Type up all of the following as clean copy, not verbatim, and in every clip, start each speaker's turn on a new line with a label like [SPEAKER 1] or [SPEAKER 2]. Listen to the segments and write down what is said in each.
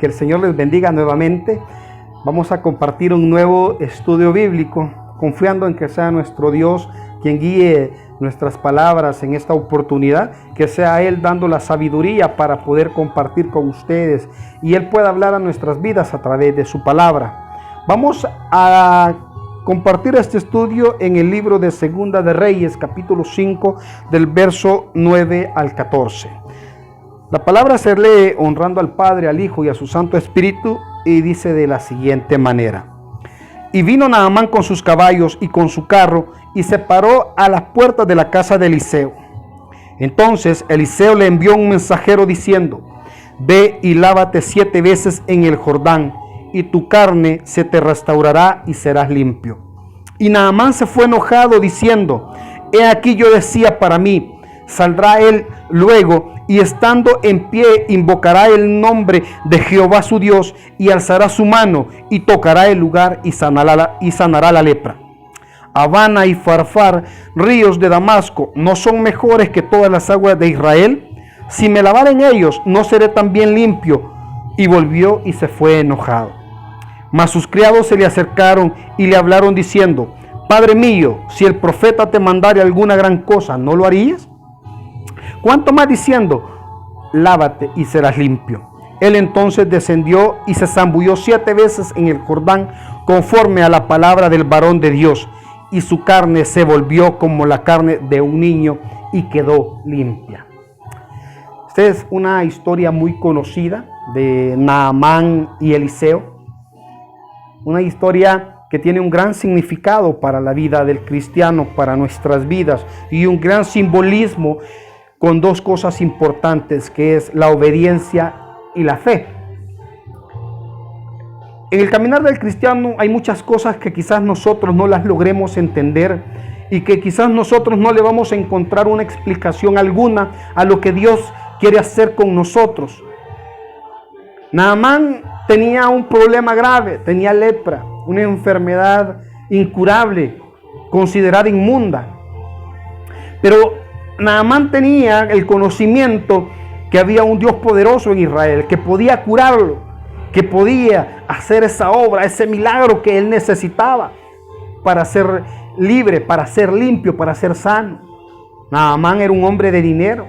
[SPEAKER 1] Que el Señor les bendiga nuevamente. Vamos a compartir un nuevo estudio bíblico, confiando en que sea nuestro Dios quien guíe nuestras palabras en esta oportunidad, que sea Él dando la sabiduría para poder compartir con ustedes y Él pueda hablar a nuestras vidas a través de su palabra. Vamos a compartir este estudio en el libro de Segunda de Reyes, capítulo 5, del verso 9 al 14. La palabra se lee honrando al Padre, al Hijo y a su Santo Espíritu, y dice de la siguiente manera: Y vino Naamán con sus caballos y con su carro, y se paró a las puertas de la casa de Eliseo. Entonces Eliseo le envió un mensajero diciendo: Ve y lávate 7 veces en el Jordán, y tu carne se te restaurará y serás limpio. Y Naamán se fue enojado diciendo: He aquí yo decía para mí, saldrá él luego, y estando en pie invocará el nombre de Jehová su Dios, y alzará su mano y tocará el lugar y sanará la lepra. Abana y Farfar, ríos de Damasco, ¿no son mejores que todas las aguas de Israel? Si me lavare en ellos, ¿no seré también limpio? Y volvió y se fue enojado. Mas sus criados se le acercaron y le hablaron diciendo: Padre mío, si el profeta te mandare alguna gran cosa, ¿no lo harías? ¿Cuánto más diciendo: lávate y serás limpio? Él entonces descendió y se zambulló 7 veces en el Jordán, conforme a la palabra del varón de Dios, y su carne se volvió como la carne de un niño y quedó limpia. Esta es una historia muy conocida de Naamán y Eliseo. Una historia que tiene un gran significado para la vida del cristiano, para nuestras vidas, y un gran simbolismo con 2 cosas importantes, que es la obediencia y la fe. En el caminar del cristiano hay muchas cosas que quizás nosotros no las logremos entender y que quizás nosotros no le vamos a encontrar una explicación alguna a lo que Dios quiere hacer con nosotros. Naamán tenía un problema grave, tenía lepra, una enfermedad incurable, considerada inmunda. Pero Naamán tenía el conocimiento que había un Dios poderoso en Israel, que podía curarlo, que podía hacer esa obra, ese milagro que él necesitaba para ser libre, para ser limpio, para ser sano. Naamán era un hombre de dinero,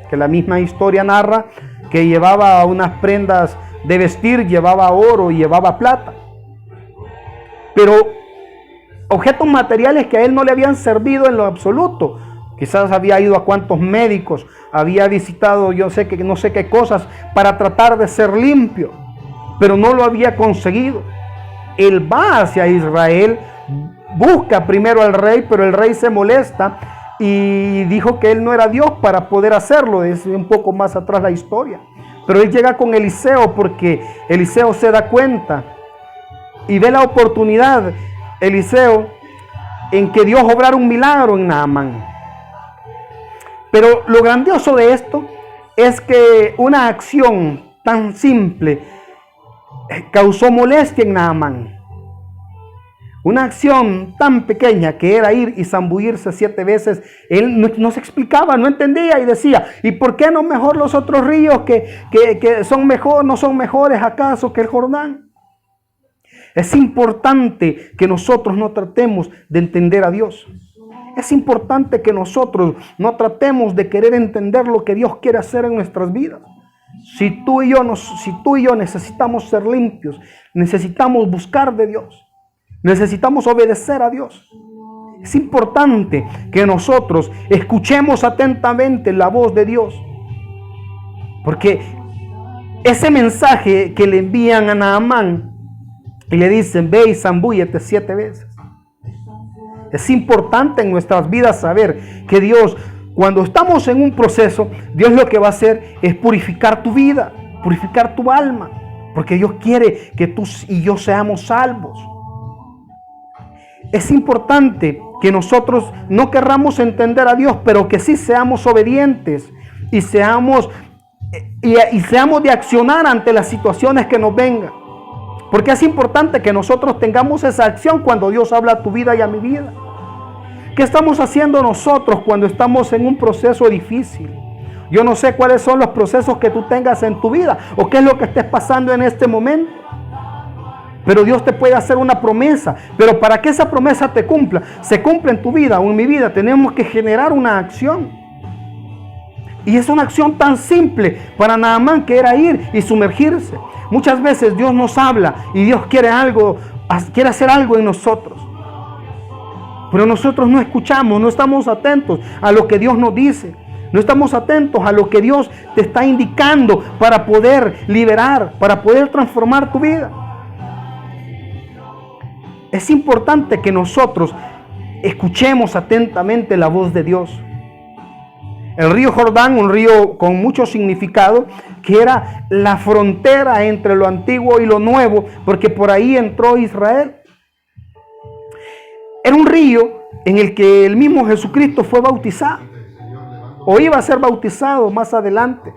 [SPEAKER 1] que la misma historia narra que llevaba unas prendas de vestir, llevaba oro y llevaba plata. Pero objetos materiales que a él no le habían servido en lo absoluto. Quizás había ido a cuantos médicos, había visitado no sé qué cosas para tratar de ser limpio, pero no lo había conseguido. Él va hacia Israel, busca primero al rey, pero el rey se molesta y dijo que él no era Dios para poder hacerlo. Es un poco más atrás la historia. Pero él llega con Eliseo porque Eliseo se da cuenta y ve la oportunidad, Eliseo, en que Dios obrara un milagro en Naamán. Pero lo grandioso de esto es que una acción tan simple causó molestia en Naamán. Una acción tan pequeña que era ir y zambullirse 7 veces. Él no se explicaba, no entendía y decía: ¿y por qué no mejor los otros ríos que son mejor, no son mejores acaso que el Jordán? Es importante que nosotros no tratemos de entender a Dios. Es importante que nosotros no tratemos de querer entender lo que Dios quiere hacer en nuestras vidas. Si tú y yo necesitamos ser limpios, necesitamos buscar de Dios, necesitamos obedecer a Dios. Es importante que nosotros escuchemos atentamente la voz de Dios, porque ese mensaje que le envían a Naamán y le dicen: ve y zambúllete 7 veces. Es importante en nuestras vidas saber que Dios, cuando estamos en un proceso, Dios lo que va a hacer es purificar tu vida, purificar tu alma, porque Dios quiere que tú y yo seamos salvos. Es importante que nosotros no querramos entender a Dios, pero que sí seamos obedientes y seamos de accionar ante las situaciones que nos vengan. Porque es importante que nosotros tengamos esa acción cuando Dios habla a tu vida y a mi vida. ¿Qué estamos haciendo nosotros cuando estamos en un proceso difícil? Yo no sé cuáles son los procesos que tú tengas en tu vida o qué es lo que estés pasando en este momento. Pero Dios te puede hacer una promesa. Pero para que esa promesa se cumpla en tu vida o en mi vida, tenemos que generar una acción. Y es una acción tan simple para Naamán, que era ir y sumergirse. Muchas veces Dios nos habla y Dios quiere hacer algo en nosotros. Pero nosotros no escuchamos, no estamos atentos a lo que Dios nos dice. No estamos atentos a lo que Dios te está indicando para poder liberar, para poder transformar tu vida. Es importante que nosotros escuchemos atentamente la voz de Dios. El río Jordán, un río con mucho significado, que era la frontera entre lo antiguo y lo nuevo, porque por ahí entró Israel. Era un río en el que el mismo Jesucristo fue bautizado, o iba a ser bautizado más adelante.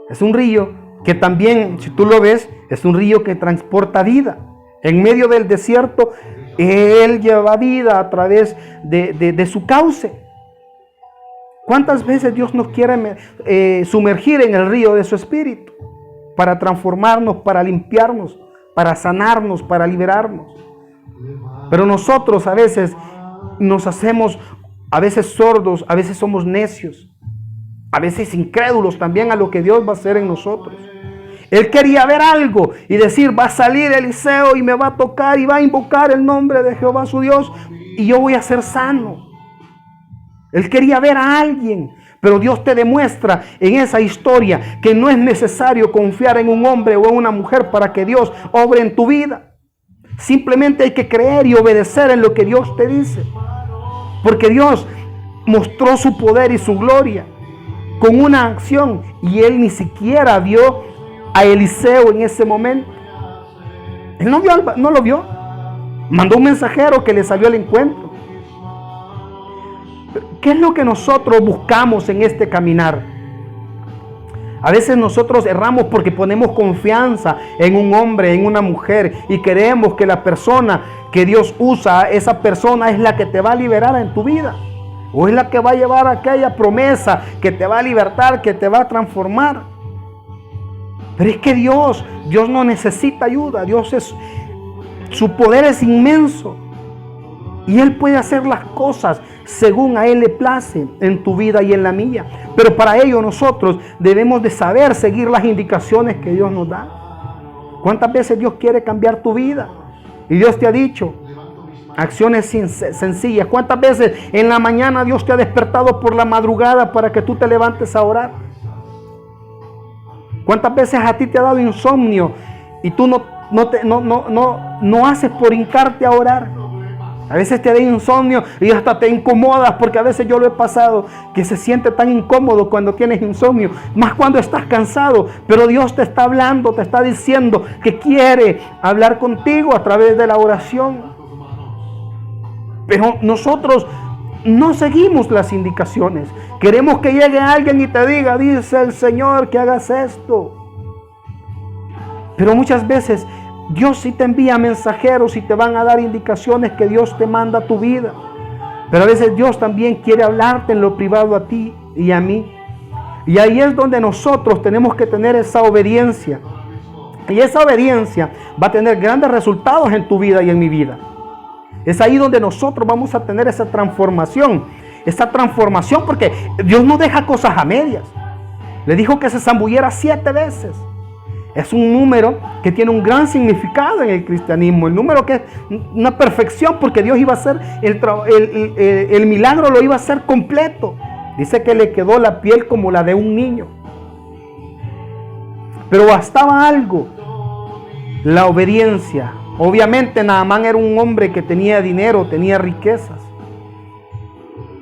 [SPEAKER 1] Es un río que también, si tú lo ves, es un río que transporta vida. En medio del desierto, Él lleva vida a través de su cauce. ¿Cuántas veces Dios nos quiere sumergir en el río de su Espíritu? Para transformarnos, para limpiarnos, para sanarnos, para liberarnos. Pero nosotros a veces nos hacemos, a veces sordos, a veces somos necios, a veces incrédulos también a lo que Dios va a hacer en nosotros. Él quería ver algo y decir, va a salir Eliseo y me va a tocar y va a invocar el nombre de Jehová su Dios y yo voy a ser sano. Él quería ver a alguien, pero Dios te demuestra en esa historia que no es necesario confiar en un hombre o en una mujer para que Dios obre en tu vida. Simplemente hay que creer y obedecer en lo que Dios te dice. Porque Dios mostró su poder y su gloria con una acción y Él ni siquiera vio a Eliseo en ese momento. Él no lo vio. Mandó un mensajero que le salió al encuentro. ¿Qué es lo que nosotros buscamos en este caminar? A veces nosotros erramos porque ponemos confianza en un hombre, en una mujer, y creemos que la persona que Dios usa, esa persona es la que te va a liberar en tu vida, o es la que va a llevar aquella promesa que te va a libertar, que te va a transformar. Pero es que Dios no necesita ayuda. Su poder es inmenso. Y Él puede hacer las cosas según a Él le place en tu vida y en la mía. Pero para ello nosotros debemos de saber seguir las indicaciones que Dios nos da. ¿Cuántas veces Dios quiere cambiar tu vida? Y Dios te ha dicho acciones sencillas. ¿Cuántas veces en la mañana Dios te ha despertado por la madrugada para que tú te levantes a orar? ¿Cuántas veces a ti te ha dado insomnio y tú no haces por hincarte a orar? A veces te da insomnio y hasta te incomodas, porque a veces yo lo he pasado, que se siente tan incómodo cuando tienes insomnio, más cuando estás cansado. Pero Dios te está hablando, te está diciendo que quiere hablar contigo a través de la oración. Pero nosotros no seguimos las indicaciones. Queremos que llegue alguien y te diga, dice el Señor que hagas esto. Pero muchas veces Dios sí te envía mensajeros y te van a dar indicaciones que Dios te manda a tu vida. Pero a veces Dios también quiere hablarte en lo privado a ti y a mí. Y ahí es donde nosotros tenemos que tener esa obediencia. Y esa obediencia va a tener grandes resultados en tu vida y en mi vida. Es ahí donde nosotros vamos a tener esa transformación. Esa transformación, porque Dios no deja cosas a medias. Le dijo que se zambulliera 7 veces. Es un número que tiene un gran significado en el cristianismo. El número que es una perfección, porque Dios iba a hacer el milagro, lo iba a hacer completo. Dice que le quedó la piel como la de un niño. Pero bastaba algo: la obediencia. Obviamente Naamán era un hombre que tenía dinero, tenía riquezas.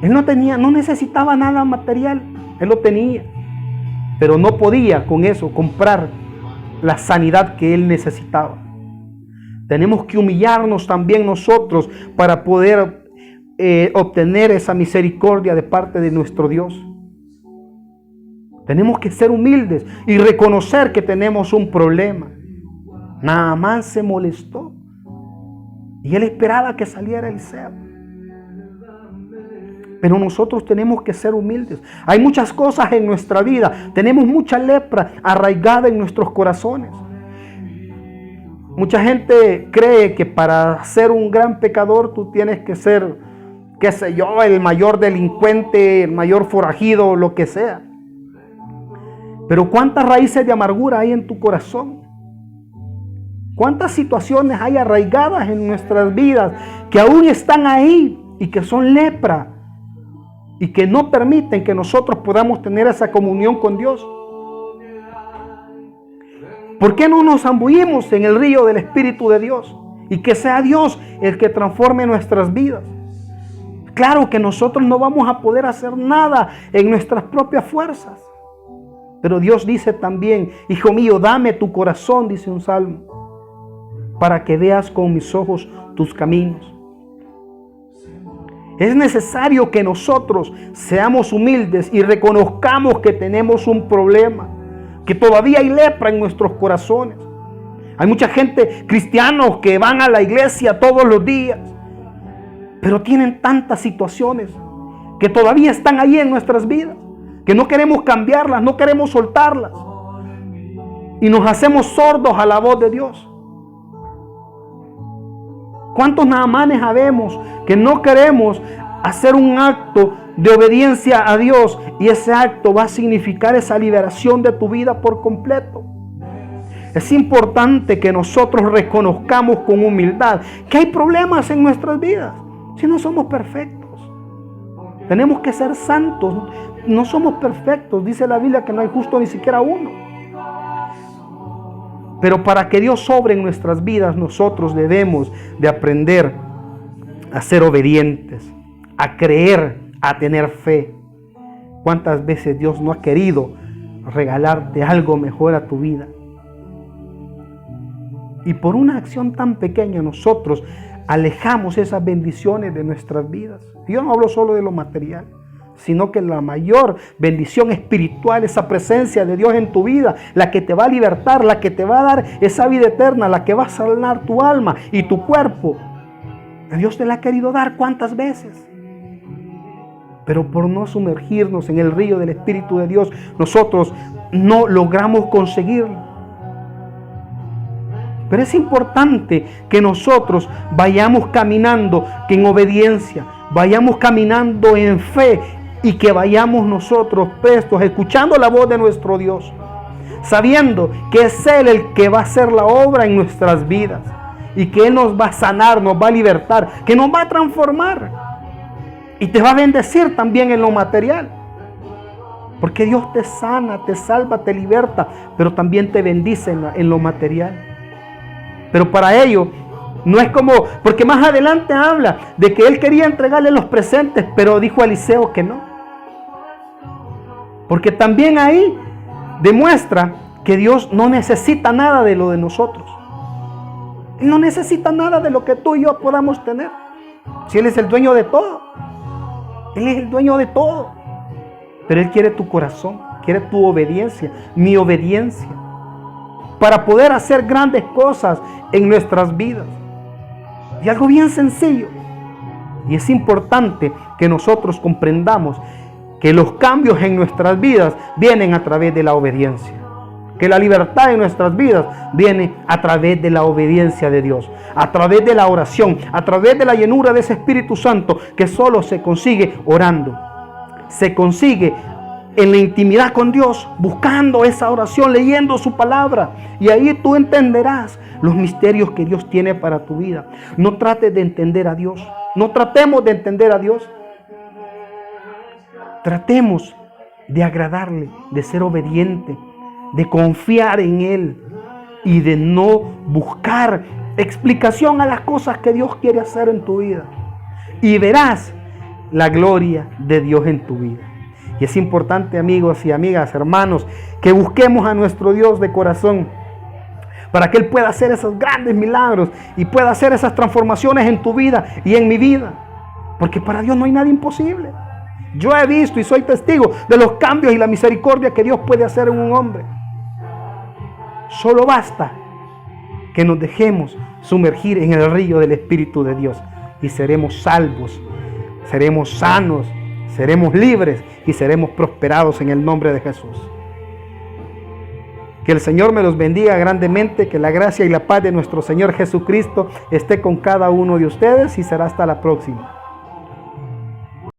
[SPEAKER 1] Él no necesitaba nada material. Él lo tenía. Pero no podía con eso comprar la sanidad que él necesitaba. Tenemos que humillarnos también nosotros para poder obtener esa misericordia de parte de nuestro Dios. Tenemos que ser humildes y reconocer que tenemos un problema. Naamán se molestó y él esperaba que saliera Eliseo. Pero nosotros tenemos que ser humildes. Hay muchas cosas en nuestra vida. Tenemos mucha lepra arraigada en nuestros corazones. Mucha gente cree que para ser un gran pecador tú tienes que ser, qué sé yo, el mayor delincuente, el mayor forajido, lo que sea. Pero ¿cuántas raíces de amargura hay en tu corazón? ¿Cuántas situaciones hay arraigadas en nuestras vidas que aún están ahí y que son lepra y que no permiten que nosotros podamos tener esa comunión con Dios? ¿Por qué no nos zambullimos en el río del Espíritu de Dios y que sea Dios el que transforme nuestras vidas? Claro que nosotros no vamos a poder hacer nada en nuestras propias fuerzas. Pero Dios dice también, hijo mío, dame tu corazón, dice un salmo, para que veas con mis ojos tus caminos. Es necesario que nosotros seamos humildes y reconozcamos que tenemos un problema, que todavía hay lepra en nuestros corazones. Hay mucha gente, cristianos, que van a la iglesia todos los días, pero tienen tantas situaciones que todavía están ahí en nuestras vidas, que no queremos cambiarlas, no queremos soltarlas, y nos hacemos sordos a la voz de Dios. ¿Cuántos Naamanes habemos que no queremos hacer un acto de obediencia a Dios y ese acto va a significar esa liberación de tu vida por completo? Es importante que nosotros reconozcamos con humildad que hay problemas en nuestras vidas. Si no somos perfectos, tenemos que ser santos. No somos perfectos. Dice la Biblia que no hay justo ni siquiera uno. Pero para que Dios obre en nuestras vidas, nosotros debemos de aprender a ser obedientes, a creer, a tener fe. ¿Cuántas veces Dios no ha querido regalarte algo mejor a tu vida? Y por una acción tan pequeña nosotros alejamos esas bendiciones de nuestras vidas. Yo no hablo solo de lo material, sino que la mayor bendición espiritual, esa presencia de Dios en tu vida, la que te va a libertar, la que te va a dar esa vida eterna, la que va a sanar tu alma y tu cuerpo. Dios te la ha querido dar ¿cuántas veces? Pero por no sumergirnos en el río del Espíritu de Dios, nosotros no logramos conseguirlo. Pero es importante que nosotros vayamos caminando en obediencia, vayamos caminando en fe y que vayamos nosotros prestos, escuchando la voz de nuestro Dios, sabiendo que es Él el que va a hacer la obra en nuestras vidas y que Él nos va a sanar, nos va a libertar, que nos va a transformar y te va a bendecir también en lo material. Porque Dios te sana, te salva, te liberta, pero también te bendice en lo material. Pero para ello, no es como, porque más adelante habla de que él quería entregarle los presentes, pero dijo a Eliseo que no. Porque también ahí demuestra que Dios no necesita nada de lo de nosotros. Él no necesita nada de lo que tú y yo podamos tener. Si Él es el dueño de todo. Él es el dueño de todo. Pero Él quiere tu corazón, quiere tu obediencia, mi obediencia, para poder hacer grandes cosas en nuestras vidas. Y algo bien sencillo. Y es importante que nosotros comprendamos que los cambios en nuestras vidas vienen a través de la obediencia. Que la libertad en nuestras vidas viene a través de la obediencia de Dios, a través de la oración, a través de la llenura de ese Espíritu Santo que solo se consigue orando. Se consigue en la intimidad con Dios, buscando esa oración, leyendo su palabra. Y ahí tú entenderás los misterios que Dios tiene para tu vida. No trates de entender a Dios. No tratemos de entender a Dios. Tratemos de agradarle, de ser obediente, de confiar en Él y de no buscar explicación a las cosas que Dios quiere hacer en tu vida. Y verás la gloria de Dios en tu vida. Y es importante, amigos y amigas, hermanos, que busquemos a nuestro Dios de corazón para que Él pueda hacer esos grandes milagros y pueda hacer esas transformaciones en tu vida y en mi vida. Porque para Dios no hay nada imposible. Yo he visto y soy testigo de los cambios y la misericordia que Dios puede hacer en un hombre. Solo basta que nos dejemos sumergir en el río del Espíritu de Dios y seremos salvos, seremos sanos seremos libres y seremos prosperados en el nombre de Jesús. Que el Señor me los bendiga grandemente, que la gracia y la paz de nuestro Señor Jesucristo esté con cada uno de ustedes y será hasta la próxima.